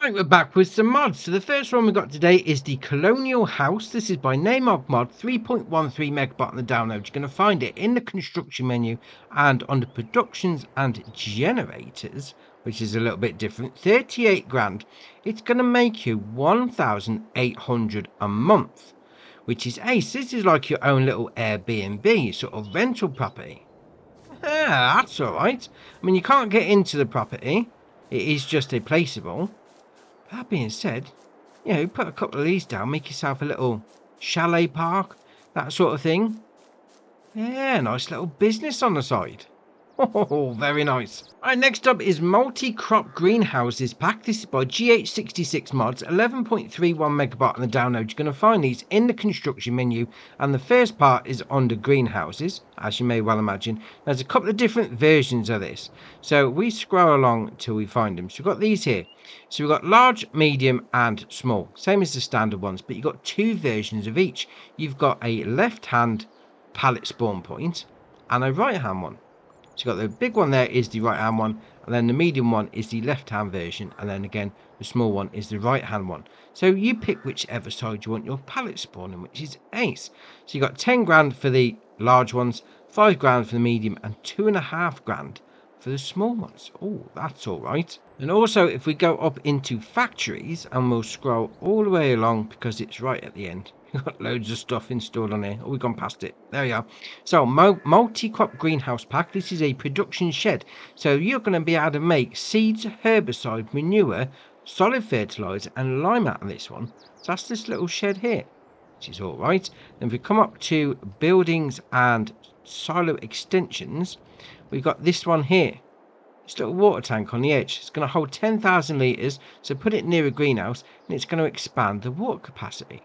Right, we're back with some mods. So the first one we got today is the Colonial House. This is by name of mod 3.13 megabyte on the download. You're going to find it in the construction menu and under productions and generators, which is a little bit different. 38 grand. It's going to make you 1,800 a month, which is ace. This is like your own little Airbnb sort of rental property. Yeah, that's all right. I mean, you can't get into the property. It is just a placeable. That being said, put a couple of these down, make yourself a little chalet park, that sort of thing. Yeah, nice little business on the side. Oh, very nice. Alright, next up is multi-crop greenhouses pack. This is by GH66 mods, 11.31 megabyte on the download. You're going to find these in the construction menu, and the first part is under greenhouses, as you may well imagine. There's a couple of different versions of this, so we scroll along till we find them. So we've got these here. So we've got large, medium and small, same as the standard ones, but you've got two versions of each. You've got a left-hand pallet spawn point and a right-hand one. So you've got the big one there is the right hand one, and then the medium one is the left hand version, and then again the small one is the right hand one. So you pick whichever side you want your pallet spawning, which is ace. So you got 10 grand for the large ones, 5 grand for the medium, and 2.5 grand for the small ones. Oh, that's all right. And also, if we go up into factories and we'll scroll all the way along because it's right at the end. We've got loads of stuff installed on here. Oh, we've gone past it. There we are. So, multi-crop greenhouse pack. This is a production shed. So, you're going to be able to make seeds, herbicide, manure, solid fertilizer, and lime out of this one. So, that's this little shed here, which is all right. Then, if we come up to buildings and silo extensions, we've got this one here. This little water tank on the edge. It's going to hold 10,000 litres. So, put it near a greenhouse, and it's going to expand the water capacity.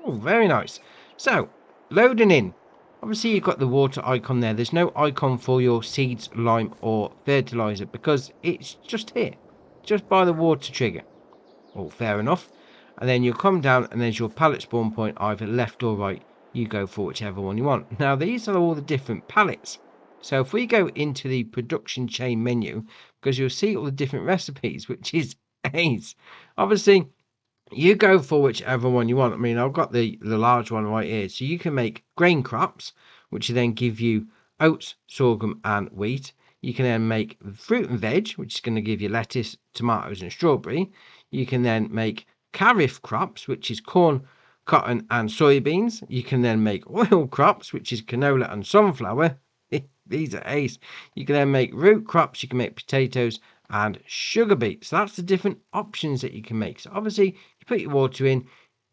Oh, very nice. So, loading in. Obviously, you've got the water icon there. There's no icon for your seeds, lime, or fertilizer because it's just here, just by the water trigger. Oh, fair enough. And then you'll come down and there's your pallet spawn point, either left or right. You go for whichever one you want. Now, these are all the different pallets. So, if we go into the production chain menu, because you'll see all the different recipes, which is ace. Obviously, you go for whichever one you want. I mean, I've got the large one right here. So you can make grain crops, which then give you oats, sorghum, and wheat. You can then make fruit and veg, which is going to give you lettuce, tomatoes, and strawberry. You can then make kharif crops, which is corn, cotton, and soybeans. You can then make oil crops, which is canola and sunflower. These are ace. You can then make root crops. You can make potatoes and sugar beets. So that's the different options that you can make. So obviously, you put your water in,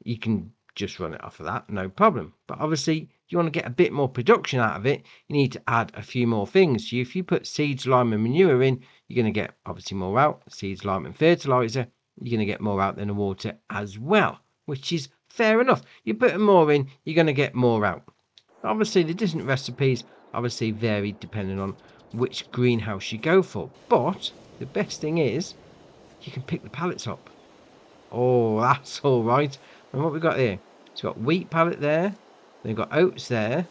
you can just run it off of that, no problem. But obviously, if you want to get a bit more production out of it, you need to add a few more things. So if you put seeds, lime, and manure in, you're going to get obviously more out. Seeds, lime, and fertilizer, you're going to get more out than the water as well, which is fair enough. You put more in, you're going to get more out. Obviously, the different recipes obviously vary depending on which greenhouse you go for, but the best thing is you can pick the pallets up. Oh, that's all right. And what we got here? It's got wheat pallet there. Then we've got oats there.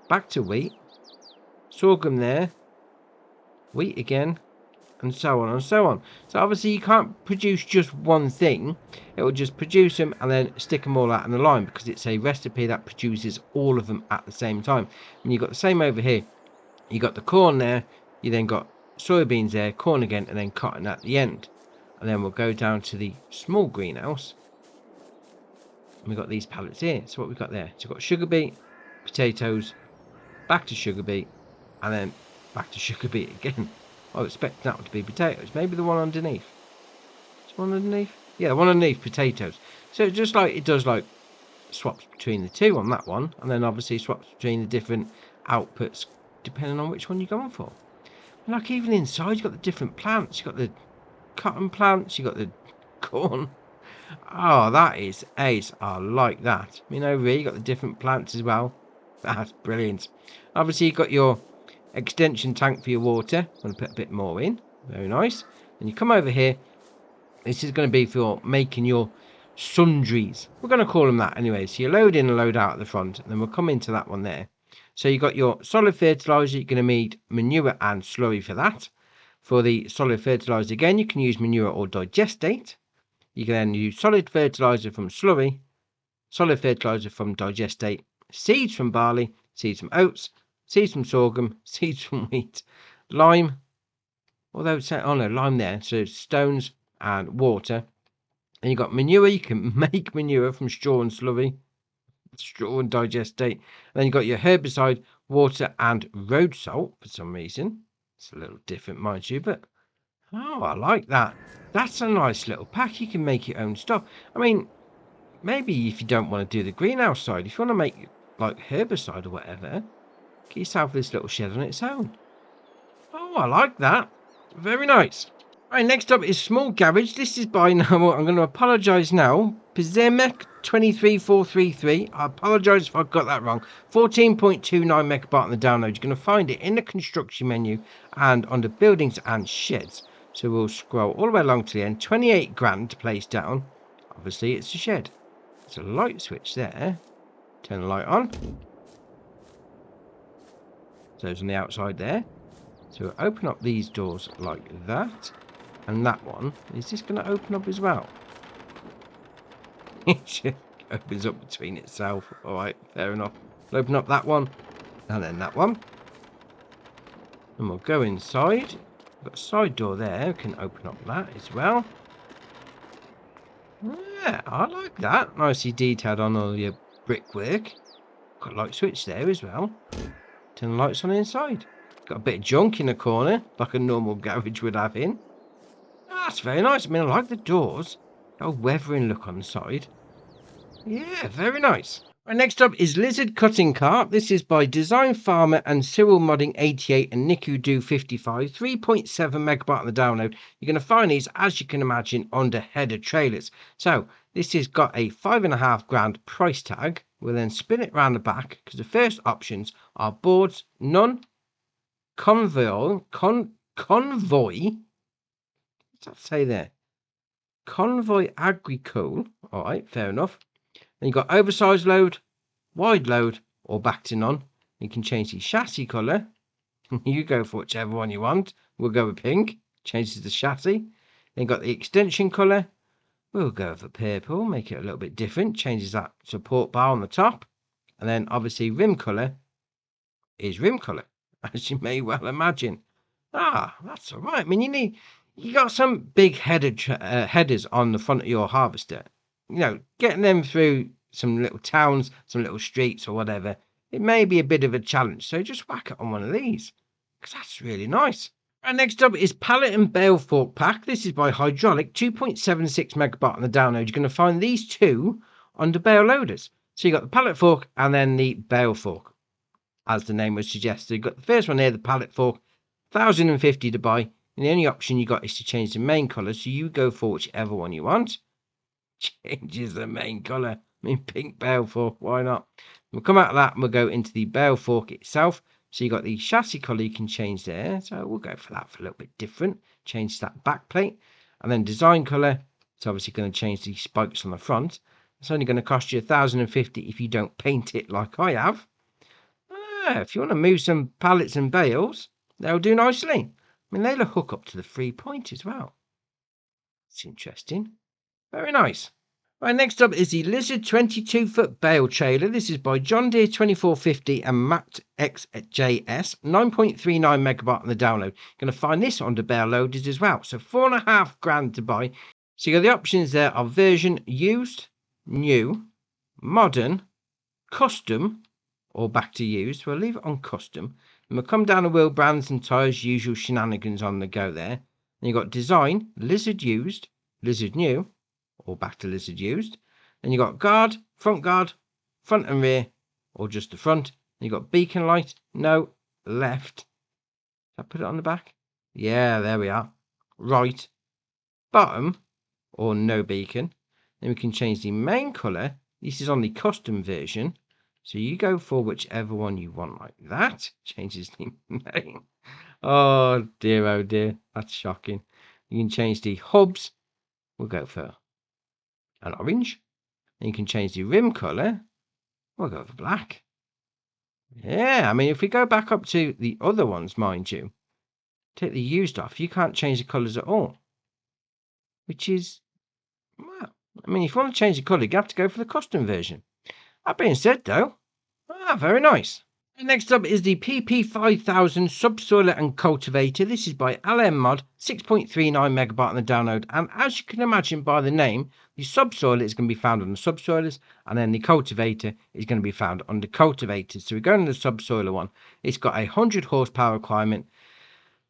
Back to wheat. Sorghum there. Wheat again. And so on and so on. So obviously you can't produce just one thing. It will just produce them and then stick them all out in the line because it's a recipe that produces all of them at the same time. And you've got the same over here. You got the corn there. You then got soybeans there, corn again, and then cotton at the end. And then we'll go down to the small greenhouse. And we've got these pallets here. So what we've got there? So we've got sugar beet, potatoes, back to sugar beet, and then back to sugar beet again. I expect that one to be potatoes. Maybe the one underneath. Is one underneath? Yeah, the one underneath, potatoes. So it's just like it does like swaps between the two on that one. And then obviously swaps between the different outputs depending on which one you're going for. And like even inside, you've got the different plants. You've got the cotton plants. You've got the corn. Oh, that is ace. I like that. You know, really, you've got the different plants as well. That's brilliant. Obviously, you've got your extension tank for your water. I'm going to put a bit more in. Very nice. And you come over here. This is going to be for making your sundries. We're going to call them that anyway. So you load in and load out at the front. And then we'll come into that one there. So you've got your solid fertilizer. You're going to need manure and slurry for that. For the solid fertilizer, again, you can use manure or digestate. You can then use solid fertilizer from slurry, solid fertilizer from digestate, seeds from barley, seeds from oats, seeds from sorghum, seeds from wheat, lime, although it's, oh no, lime there, so stones and water. And you've got manure, you can make manure from straw and slurry, straw and digestate. And then you've got your herbicide, water, and road salt for some reason. It's a little different, mind you, but oh, I like that. That's a nice little pack. You can make your own stuff. I mean, maybe if you don't want to do the greenhouse side, if you want to make like herbicide or whatever, get yourself this little shed on its own. Oh, I like that. Very nice. Right, next up is small garage. This is by now. I'm going to apologise now. Pizemek 23433. I apologise if I got that wrong. 14.29 megabyte on the download. You're going to find it in the construction menu and under buildings and sheds. So we'll scroll all the way along to the end. 28 grand to place down. Obviously, it's a shed. There's a light switch there. Turn the light on. So it's on the outside there. So we'll open up these doors like that. And that one, is this going to open up as well? It just opens up between itself. Alright, fair enough. We'll open up that one. And then that one. And we'll go inside. We've got a side door there. We can open up that as well. Yeah, I like that. Nicely detailed on all your brickwork. Got a light switch there as well. Turn the lights on inside. Got a bit of junk in the corner, like a normal garage would have in. That's very nice. I mean, I like the doors. Got a weathering look on the side. Yeah, very nice. Right, next up is Lizard Cutting Cart. This is by Design Farmer and Cyril Modding 88 and Niku Do 55. 3.7 megabyte on the download. You're going to find these, as you can imagine, under header trailers. So this has got a 5.5 grand price tag. We'll then spin it around the back because the first options are boards, none, convoy. What's that say there? Convoy Agricole. All right, fair enough. Then you've got oversized load, wide load, or back to none. You can change the chassis colour. You go for whichever one you want. We'll go with pink. Changes the chassis. Then you've got the extension colour. We'll go for purple. Make it a little bit different. Changes that support bar on the top. And then obviously rim colour is rim colour, as you may well imagine. Ah, that's all right. I mean, you got some big headers on the front of your harvester. You know, getting them through some little towns, some little streets or whatever, it may be a bit of a challenge. So just whack it on one of these, because that's really nice. And next up is Pallet and Bale Fork Pack. This is by Hydraulic, 2.76 megabyte on the download. You're going to find these two under bale loaders. So you got the pallet fork and then the bale fork, as the name would suggest. So you've got the first one here, the pallet fork, 1,050 to buy. And the only option you got is to change the main colour. So you go for whichever one you want. Changes the main colour. I mean, pink bale fork, why not? We'll come out of that and we'll go into the bale fork itself. So you got the chassis colour you can change there. So we'll go for that for a little bit different. Change that back plate. And then design colour. It's obviously going to change the spikes on the front. It's only going to cost you 1,050 if you don't paint it like I have. If you want to move some pallets and bales, they'll do nicely. I mean, they'll hook up to the 3-point as well. It's interesting. Very nice. Right, next up is the Lizard 22-foot bale trailer. This is by John Deere 2450 and Matt XJS. 9.39 megabyte on the download. You're going to find this under bale loaders as well. So 4.5 grand to buy. So you got the options there are version used, new, modern, custom, or back to used. We'll leave it on custom. And we'll come down the wheel brands and tyres, usual shenanigans on the go there. And you've got design, Lizard used, Lizard new, or back to Lizard used. Then you've got guard, front and rear, or just the front. And you've got beacon light, no, left. Did I put it on the back? Yeah, there we are. Right, bottom, or no beacon. Then we can change the main colour. This is on the custom version. So you go for whichever one you want like that. Changes the name. Oh dear, that's shocking. You can change the hubs. We'll go for an orange. And you can change the rim colour. We'll go for black. Yeah, I mean, if we go back up to the other ones, mind you, Take the used off, you can't change the colours at all. Which is, well, I mean, if you want to change the colour, you have to go for the custom version. That being said, though, very nice. Next up is the PP5000 Subsoiler and Cultivator. This is by LM Mod, 6.39 megabyte on the download. And as you can imagine by the name, the subsoiler is going to be found on the subsoilers, and then the cultivator is going to be found on the cultivators. So we're going to the subsoiler one. It's got a 100 horsepower requirement,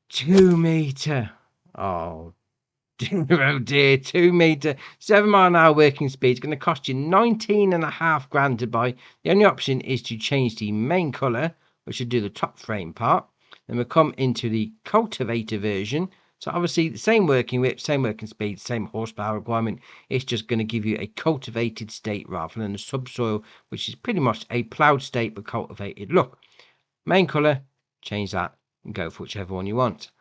2 meter. Oh, oh dear, 2 meter, 7 mile an hour working speed. It's going to cost you 19.5 grand to buy. The only option is to change the main colour, which should do the top frame part. Then we'll come into the cultivator version. So obviously the same working width, same working speed, same horsepower requirement. It's just going to give you a cultivated state rather than a subsoil, which is pretty much a ploughed state but cultivated. Look, main colour, change that and go for whichever one you want.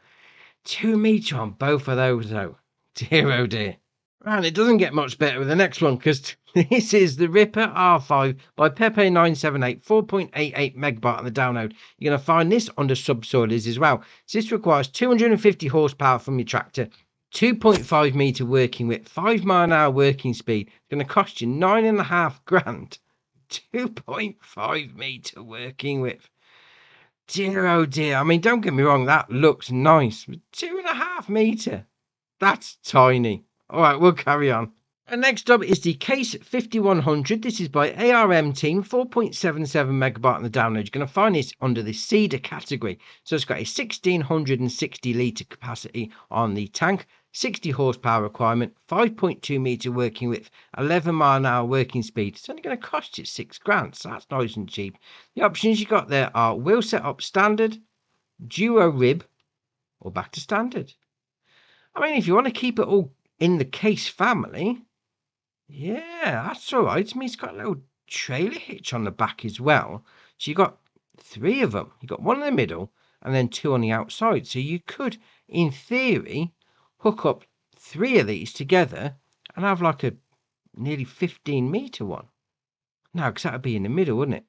2 meter on both of those though. Dear oh dear. And it doesn't get much better with the next one, because this is the Ripper R5 by Pepe978, 4.88 megabyte on the download. You're going to find this under subsoilers as well. So this requires 250 horsepower from your tractor, 2.5 meter working width, 5 mile an hour working speed. It's going to cost you 9.5 grand. 2.5 meter working width. Dear oh dear. I mean, don't get me wrong, that looks nice. 2.5 meter. That's tiny. All right, we'll carry on. And next up is the Case 5100. This is by ARM Team, 4.77 megabyte on the download. You're going to find this under the Cedar category. So it's got a 1660 litre capacity on the tank, 60 horsepower requirement, 5.2 metre working width, 11 mile an hour working speed. It's only going to cost you 6 grand, so that's nice and cheap. The options you got there are wheel setup standard, duo rib, or back to standard. I mean, if you want to keep it all in the Case family, yeah, that's all right. I mean, it's got a little trailer hitch on the back as well. So you got 3 of them. You got one in the middle and then 2 on the outside. So you could, in theory, hook up 3 of these together and have like a nearly 15 meter one. No, because that would be in the middle, wouldn't it?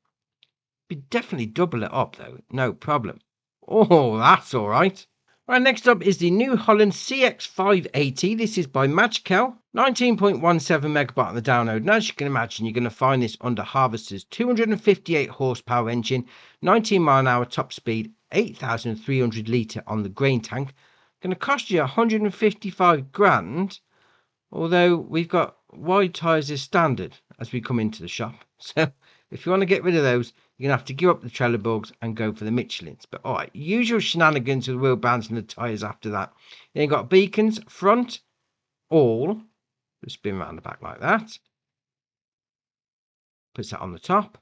You'd definitely double it up though, no problem. Oh, that's all right. Right, next up is the new Holland CX5.80. This is by Magical, 19.17 megabyte on the download. And as you can imagine, you're going to find this under Harvester's 258 horsepower engine, 19 mile an hour top speed, 8,300 litre on the grain tank. Going to cost you 155 grand, although we've got wide tyres as standard as we come into the shop. So if you want to get rid of those, you're going to have to give up the Trelleborgs and go for the Michelins. But all right, usual shenanigans with the wheel bands and the tyres after that. Then you've got beacons, front, all. Just spin around the back like that. Puts that on the top,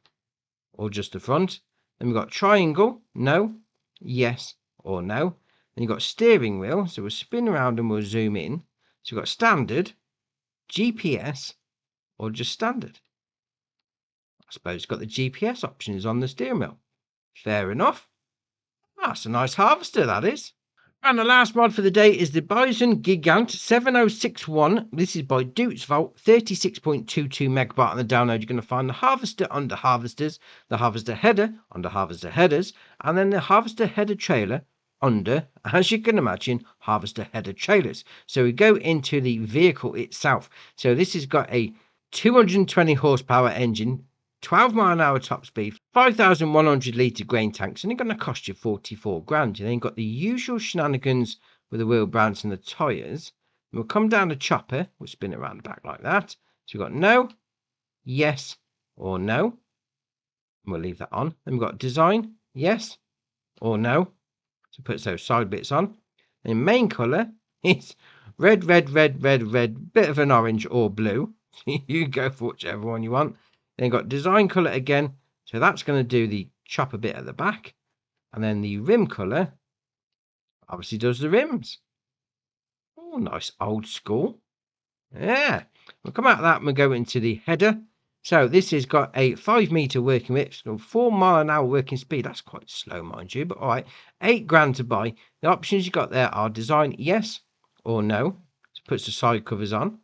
or just the front. Then we've got triangle, no, yes, or no. Then you've got steering wheel, so we'll spin around and we'll zoom in. So we've got standard, GPS, or just standard. I suppose it's got the GPS options on the steering wheel. Fair enough. That's a nice harvester, that is. And the last mod for the day is the Bizon Gigant 7061. This is by Dutesvolt, 36.22 megabyte on the download. You're going to find the harvester under harvesters, the harvester header under harvester headers, and then the harvester header trailer under, as you can imagine, harvester header trailers. So we go into the vehicle itself. So this has got a 220 horsepower engine, 12 mile an hour top speed, 5,100 litre grain tanks, and it's going to cost you 44 grand. You then got the usual shenanigans with the wheel brands and the tyres. We'll come down the chopper, we'll spin it around the back like that. So we've got no, yes, or no. And we'll leave that on. Then we've got design, yes, or no. So put those side bits on. And main colour is red, red, red, red, red, bit of an orange or blue. You go for whichever one you want. Then got design colour again, so that's going to do the chopper bit at the back, and then the rim colour obviously does the rims. Oh, nice old school. Yeah, we'll come out of that and we'll go into the header. So this has got a 5 meter working width, 4 mile an hour working speed. That's quite slow, mind you, but all right. 8 grand to buy. The options you got there are design yes or no. So puts the side covers on.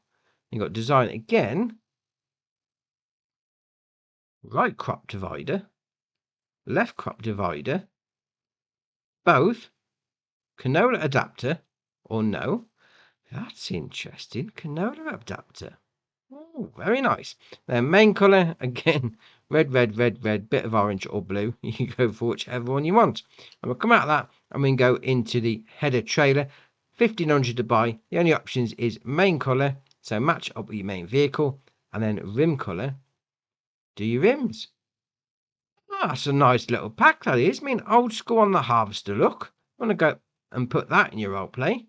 You got design again. Right crop divider, left crop divider, both, canola adapter, or no. That's interesting. Canola adapter. Oh, very nice. Then main colour, again, red, red, red, red, bit of orange or blue. You can go for whichever one you want. And we'll come out of that and we can go into the header trailer. 1500 to buy. The only options is main colour, so match up with your main vehicle, and then rim colour. Do your rims. Oh, that's a nice little pack, that is. I mean, old school on the harvester look. Want to go and put that in your role play.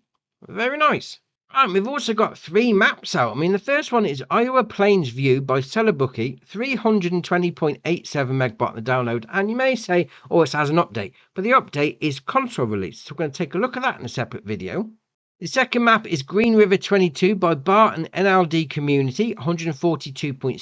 Very nice. Right, we've also got 3 maps out. I mean, the first one is Iowa Plains View by Bookie, 320.87 megabyte on the download. And you may say, oh, it has an update. But the update is console release. So we're going to take a look at that in a separate video. The second map is Green River 22 by Bar and NLD Community, 142.73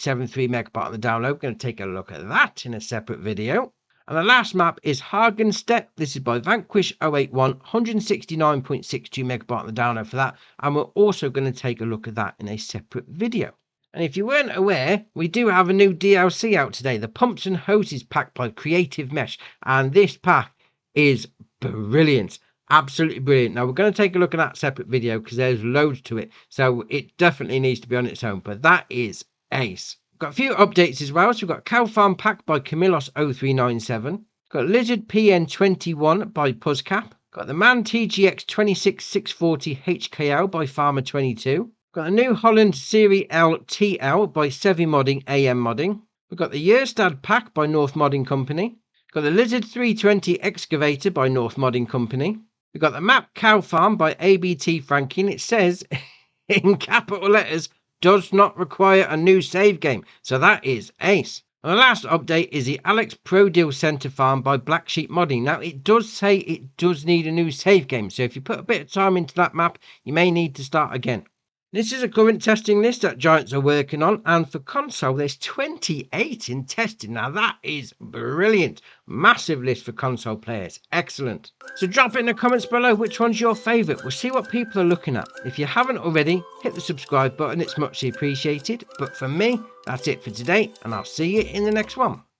megabyte on the download. We're going to take a look at that in a separate video. And the last map is Hagenstedt. This is by Vanquish 081, 169.62 megabyte on the download for that. And we're also going to take a look at that in a separate video. And if you weren't aware, we do have a new DLC out today, the Pumps and Hoses pack by Creative Mesh. And this pack is brilliant. Absolutely brilliant. Now, we're going to take a look at that separate video because there's loads to it. So it definitely needs to be on its own. But that is ace. We've got a few updates as well. So we've got Cow Farm Pack by Camillos 0397. Got Lizard PN21 by Puzzcap. Got the Man TGX 26640 HKL by Farmer 22. Got a new Holland Serie L TL by Sevi Modding AM Modding. We've got the Yerstad Pack by North Modding Company. Got the Lizard 320 Excavator by North Modding Company. We've got the Map Cow Farm by ABT Franklin. It says in capital letters, does not require a new save game. So that is ace. And the last update is the Alex Pro Deal Center Farm by Black Sheep Modding. Now, it does say it does need a new save game. So if you put a bit of time into that map, you may need to start again. This is a current testing list that Giants are working on, and for console there's 28 in testing. Now that is brilliant. Massive list for console players. Excellent. So drop it in the comments below which one's your favourite. We'll see what people are looking at. If you haven't already, hit the subscribe button. It's muchly appreciated. But for me, that's it for today, and I'll see you in the next one.